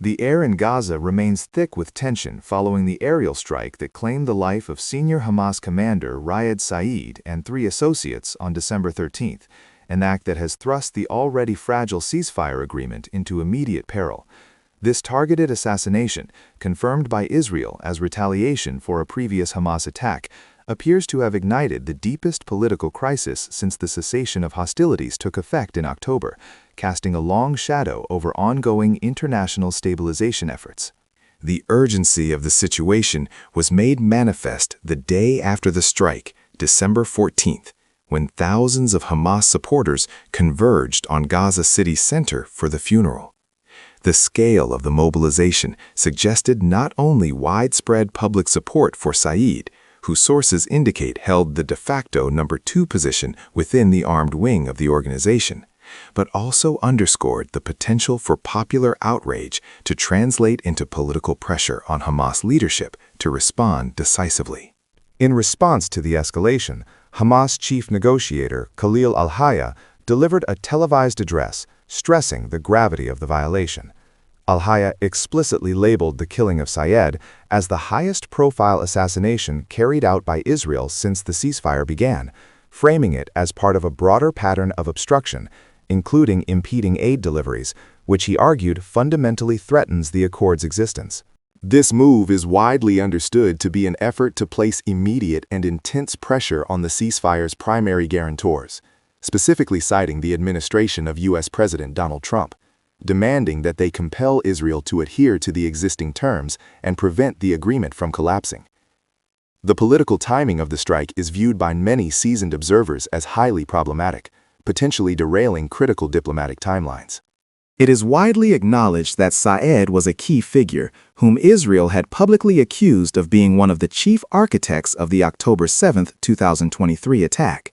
The air in Gaza remains thick with tension following the aerial strike that claimed the life of senior Hamas commander Riyad Saeed and 3 associates on December 13th, an act that has thrust the already fragile ceasefire agreement into immediate peril. This targeted assassination, confirmed by Israel as retaliation for a previous Hamas attack, appears to have ignited the deepest political crisis since the cessation of hostilities took effect in October, casting a long shadow over ongoing international stabilization efforts. The urgency of the situation was made manifest the day after the strike, December 14th, when thousands of Hamas supporters converged on Gaza City Center for the funeral. The scale of the mobilization suggested not only widespread public support for Saeed, who sources indicate held the de facto number 2 position within the armed wing of the organization, but also underscored the potential for popular outrage to translate into political pressure on Hamas leadership to respond decisively. In response to the escalation, Hamas chief negotiator Khalil al-Hayya delivered a televised address stressing the gravity of the violation. Al-Hayya explicitly labeled the killing of Saeed as the highest-profile assassination carried out by Israel since the ceasefire began, framing it as part of a broader pattern of obstruction, including impeding aid deliveries, which he argued fundamentally threatens the accord's existence. This move is widely understood to be an effort to place immediate and intense pressure on the ceasefire's primary guarantors, specifically citing the administration of U.S. President Donald Trump, demanding that they compel Israel to adhere to the existing terms and prevent the agreement from collapsing. The political timing of the strike is viewed by many seasoned observers as highly problematic, potentially derailing critical diplomatic timelines. It is widely acknowledged that Saeed was a key figure, whom Israel had publicly accused of being one of the chief architects of the October 7, 2023 attack.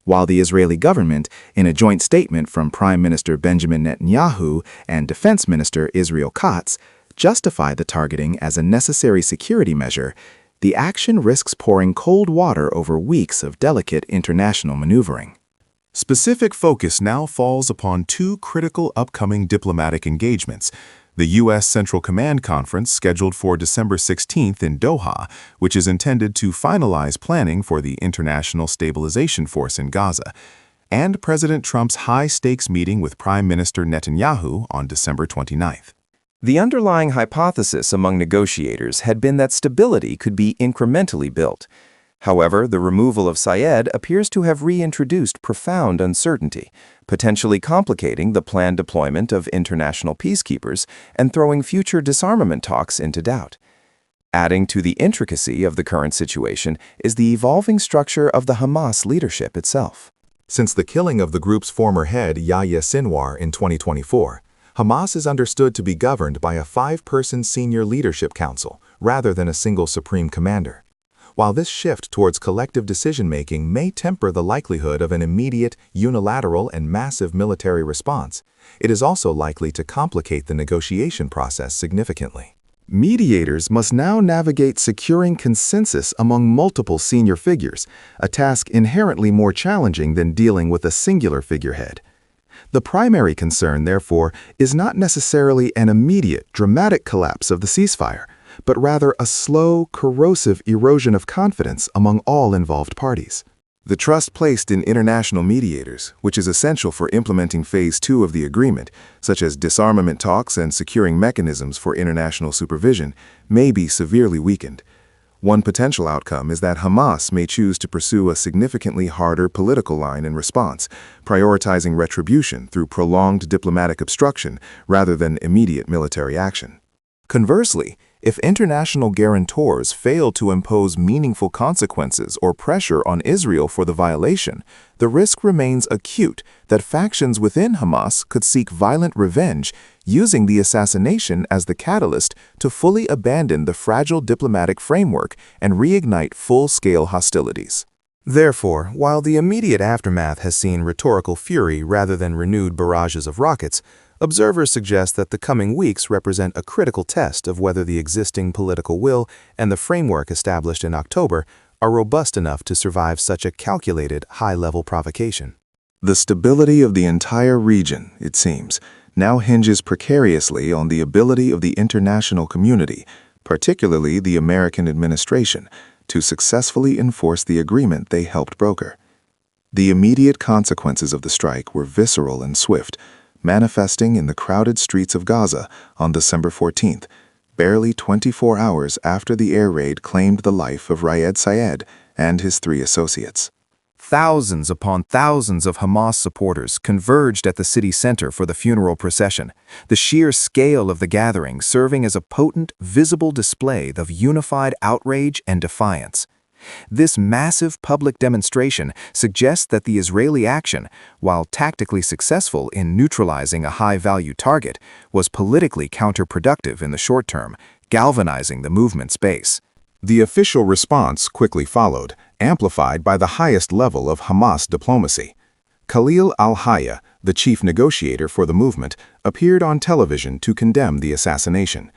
While the Israeli government, in a joint statement from Prime Minister Benjamin Netanyahu and Defense Minister Israel Katz, justified the targeting as a necessary security measure, the action risks pouring cold water over weeks of delicate international maneuvering. Specific focus now falls upon 2 critical upcoming diplomatic engagements: the U.S. Central Command Conference scheduled for December 16th in Doha, which is intended to finalize planning for the International Stabilization Force in Gaza, and President Trump's high-stakes meeting with Prime Minister Netanyahu on December 29th. The underlying hypothesis among negotiators had been that stability could be incrementally built. However, the removal of Saeed appears to have reintroduced profound uncertainty, potentially complicating the planned deployment of international peacekeepers and throwing future disarmament talks into doubt. Adding to the intricacy of the current situation is the evolving structure of the Hamas leadership itself. Since the killing of the group's former head, Yahya Sinwar, in 2024, Hamas is understood to be governed by a 5-person senior leadership council rather than a single supreme commander. While this shift towards collective decision-making may temper the likelihood of an immediate, unilateral, and massive military response, it is also likely to complicate the negotiation process significantly. Mediators must now navigate securing consensus among multiple senior figures, a task inherently more challenging than dealing with a singular figurehead. The primary concern, therefore, is not necessarily an immediate, dramatic collapse of the ceasefire, but rather a slow, corrosive erosion of confidence among all involved parties. The trust placed in international mediators, which is essential for implementing Phase 2 of the agreement, such as disarmament talks and securing mechanisms for international supervision, may be severely weakened. One potential outcome is that Hamas may choose to pursue a significantly harder political line in response, prioritizing retribution through prolonged diplomatic obstruction rather than immediate military action. Conversely, if international guarantors fail to impose meaningful consequences or pressure on Israel for the violation, the risk remains acute that factions within Hamas could seek violent revenge, using the assassination as the catalyst to fully abandon the fragile diplomatic framework and reignite full-scale hostilities. Therefore, while the immediate aftermath has seen rhetorical fury rather than renewed barrages of rockets, observers suggest that the coming weeks represent a critical test of whether the existing political will and the framework established in October are robust enough to survive such a calculated, high-level provocation. The stability of the entire region, it seems, now hinges precariously on the ability of the international community, particularly the American administration, to successfully enforce the agreement they helped broker. The immediate consequences of the strike were visceral and swift, manifesting in the crowded streets of Gaza on December 14th, barely 24 hours after the air raid claimed the life of Raed Sayed and his 3 associates. Thousands upon thousands of Hamas supporters converged at the city center for the funeral procession, the sheer scale of the gathering serving as a potent, visible display of unified outrage and defiance. This massive public demonstration suggests that the Israeli action, while tactically successful in neutralizing a high-value target, was politically counterproductive in the short term, galvanizing the movement's base. The official response quickly followed, amplified by the highest level of Hamas diplomacy. Khalil al-Hayya, the chief negotiator for the movement, appeared on television to condemn the assassination.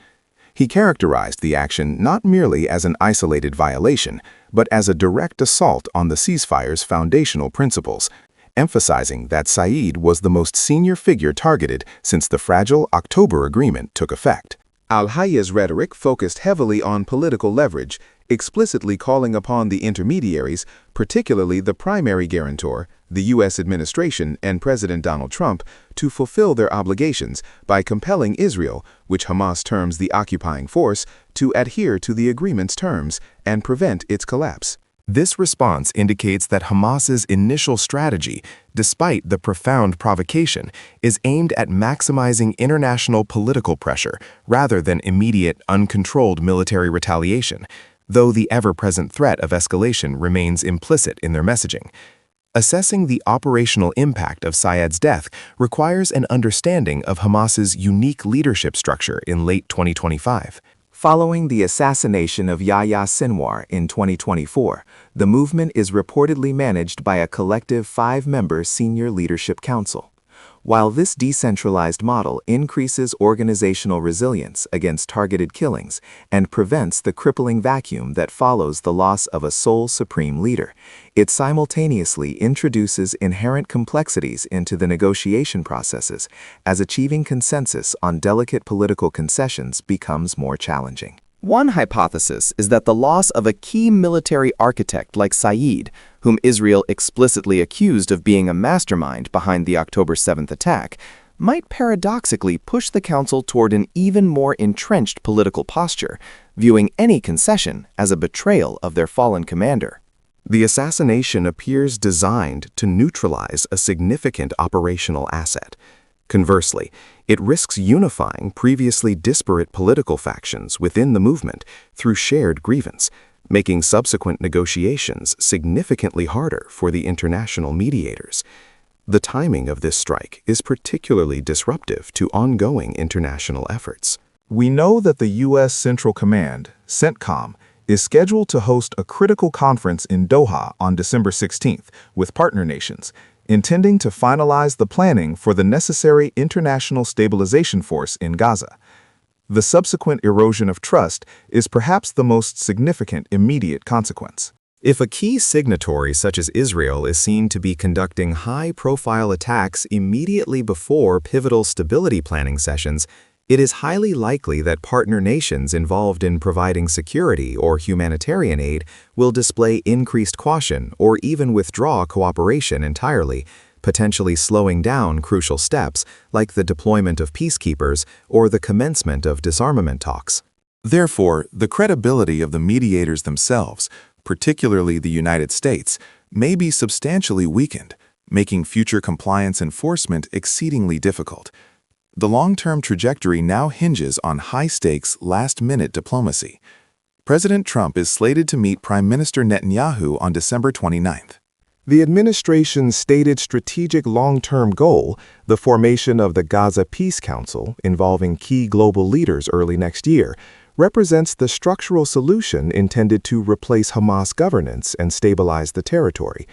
He characterized the action not merely as an isolated violation, but as a direct assault on the ceasefire's foundational principles, emphasizing that Saeed was the most senior figure targeted since the fragile October agreement took effect. Al-Hayya's rhetoric focused heavily on political leverage, explicitly calling upon the intermediaries, particularly the primary guarantor, the U.S. administration and President Donald Trump, to fulfill their obligations by compelling Israel, which Hamas terms the occupying force, to adhere to the agreement's terms and prevent its collapse. This response indicates that Hamas's initial strategy, despite the profound provocation, is aimed at maximizing international political pressure rather than immediate, uncontrolled military retaliation, though the ever-present threat of escalation remains implicit in their messaging. Assessing the operational impact of Sayed's death requires an understanding of Hamas's unique leadership structure in late 2025. Following the assassination of Yahya Sinwar in 2024, the movement is reportedly managed by a collective 5-member senior leadership council. While this decentralized model increases organizational resilience against targeted killings and prevents the crippling vacuum that follows the loss of a sole supreme leader, it simultaneously introduces inherent complexities into the negotiation processes as achieving consensus on delicate political concessions becomes more challenging. One hypothesis is that the loss of a key military architect like Saeed, whom Israel explicitly accused of being a mastermind behind the October 7th attack, might paradoxically push the Council toward an even more entrenched political posture, viewing any concession as a betrayal of their fallen commander. The assassination appears designed to neutralize a significant operational asset. Conversely, it risks unifying previously disparate political factions within the movement through shared grievance, making subsequent negotiations significantly harder for the international mediators. The timing of this strike is particularly disruptive to ongoing international efforts. We know that the U.S. Central Command, CENTCOM, is scheduled to host a critical conference in Doha on December 16th with partner nations, intending to finalize the planning for the necessary international stabilization force in Gaza. The subsequent erosion of trust is perhaps the most significant immediate consequence. If a key signatory such as Israel is seen to be conducting high-profile attacks immediately before pivotal stability planning sessions, it is highly likely that partner nations involved in providing security or humanitarian aid will display increased caution or even withdraw cooperation entirely, potentially slowing down crucial steps like the deployment of peacekeepers or the commencement of disarmament talks. Therefore, the credibility of the mediators themselves, particularly the United States, may be substantially weakened, making future compliance enforcement exceedingly difficult. The long-term trajectory now hinges on high-stakes, last-minute diplomacy. President Trump is slated to meet Prime Minister Netanyahu on December 29th. The administration's stated strategic long-term goal, the formation of the Gaza Peace Council involving key global leaders early next year, represents the structural solution intended to replace Hamas governance and stabilize the territory.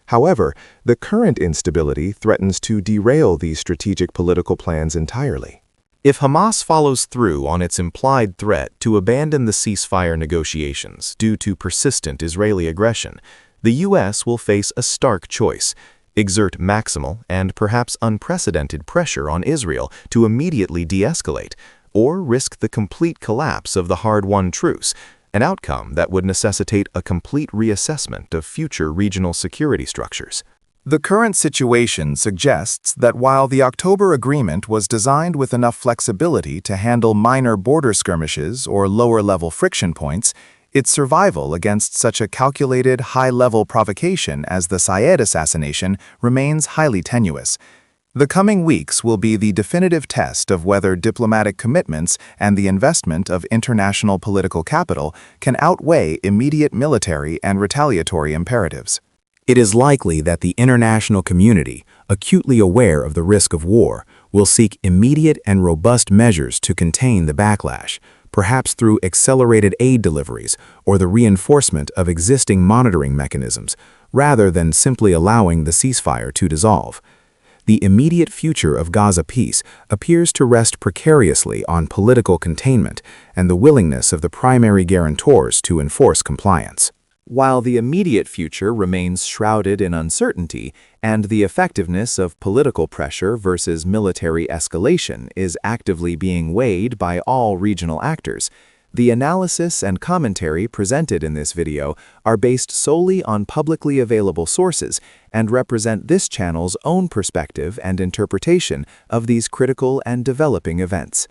However, the current instability threatens to derail these strategic political plans entirely. If Hamas follows through on its implied threat to abandon the ceasefire negotiations due to persistent Israeli aggression, the U.S. will face a stark choice: exert maximal and perhaps unprecedented pressure on Israel to immediately de-escalate, or risk the complete collapse of the hard-won truce, an outcome that would necessitate a complete reassessment of future regional security structures. The current situation suggests that while the October agreement was designed with enough flexibility to handle minor border skirmishes or lower-level friction points, its survival against such a calculated, high-level provocation as the Sayed assassination remains highly tenuous. The coming weeks will be the definitive test of whether diplomatic commitments and the investment of international political capital can outweigh immediate military and retaliatory imperatives. It is likely that the international community, acutely aware of the risk of war, will seek immediate and robust measures to contain the backlash, perhaps through accelerated aid deliveries or the reinforcement of existing monitoring mechanisms, rather than simply allowing the ceasefire to dissolve. The immediate future of Gaza peace appears to rest precariously on political containment and the willingness of the primary guarantors to enforce compliance. While the immediate future remains shrouded in uncertainty and the effectiveness of political pressure versus military escalation is actively being weighed by all regional actors, the analysis and commentary presented in this video are based solely on publicly available sources and represent this channel's own perspective and interpretation of these critical and developing events.